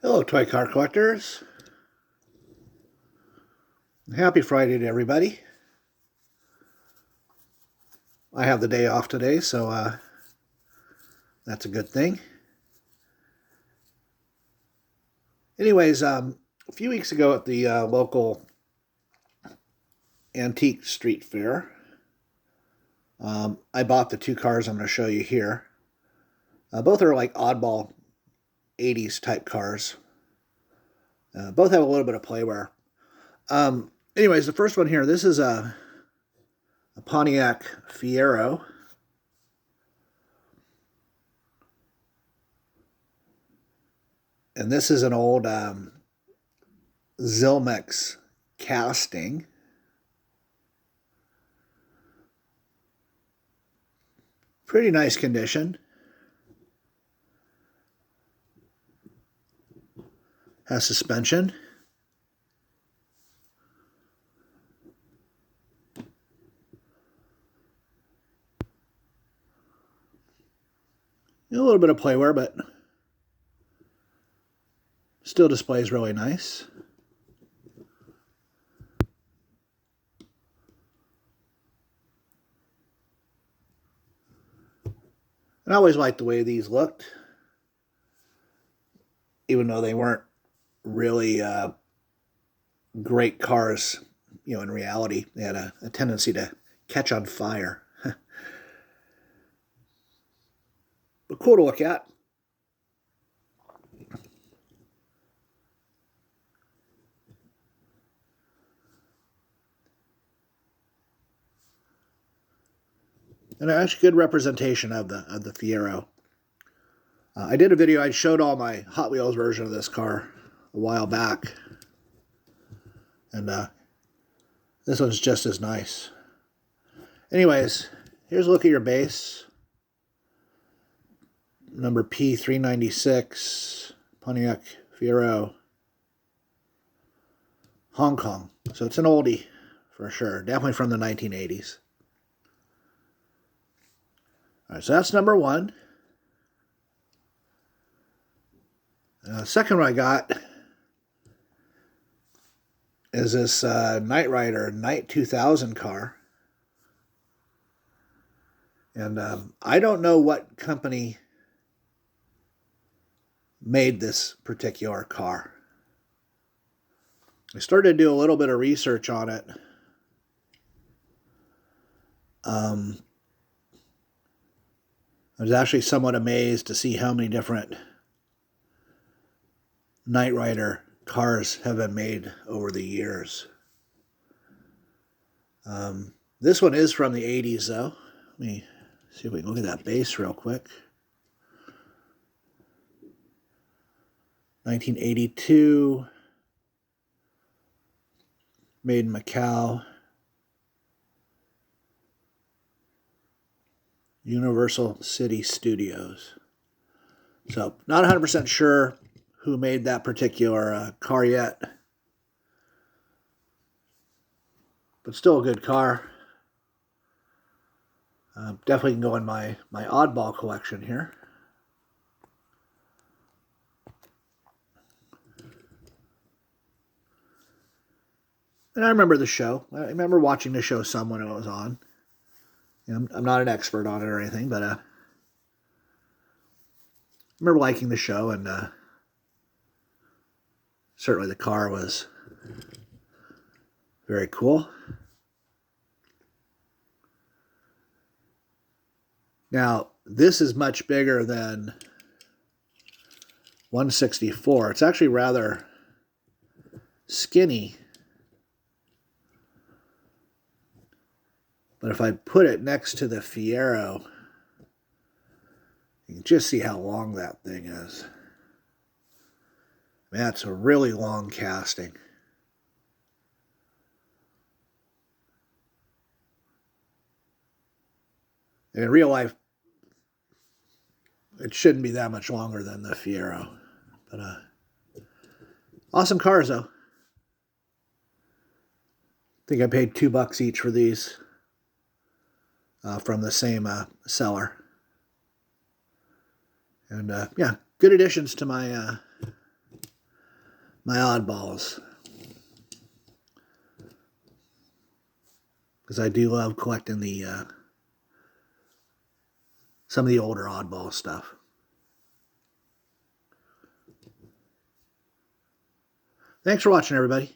Hello, toy car collectors. Happy Friday to everybody. I have the day off today, so that's a good thing. Anyways, a few weeks ago at the local antique street fair, I bought the two cars I'm going to show you here. Both are like oddball 80's type cars. Both have a little bit of playwear. Anyways, the first one here, this is a Pontiac Fiero. And this is an old Zilmex casting. Pretty nice condition. Has suspension. A little bit of playwear, but still displays really nice. And I always liked the way these looked, even though they weren't really great cars. You know, in reality, they had a tendency to catch on fire. But cool to look at. And actually good representation of the Fiero. I did a video, I showed all my Hot Wheels version of this car a while back. And this one's just as nice. Anyways, here's a look at your base. Number P396, Pontiac Fiero, Hong Kong. So it's an oldie for sure. Definitely from the 1980s. All right, so that's number one. Second one I got is this Knight Rider Knight 2000 car. And I don't know what company made this particular car. I started to do a little bit of research on it. I was actually somewhat amazed to see how many different Knight Rider cars have been made over the years. This one is from the 80s, though. Let me see if we can look at that base real quick. 1982. Made in Macau. Universal City Studios. So, not 100% sure who made that particular car yet. But still a good car. Definitely can go in my oddball collection here. And I remember the show. I remember watching the show some when it was on. You know, I'm not an expert on it or anything, but I remember liking the show, and certainly the car was very cool. Now, this is much bigger than 164. It's actually rather skinny. But if I put it next to the Fiero, you can just see how long that thing is. Man, it's a really long casting. In real life, it shouldn't be that much longer than the Fiero. But awesome cars, though. I think I paid $2 each for these from the same seller. And yeah, good additions to my my oddballs. Because I do love collecting the some of the older oddball stuff. Thanks for watching, everybody.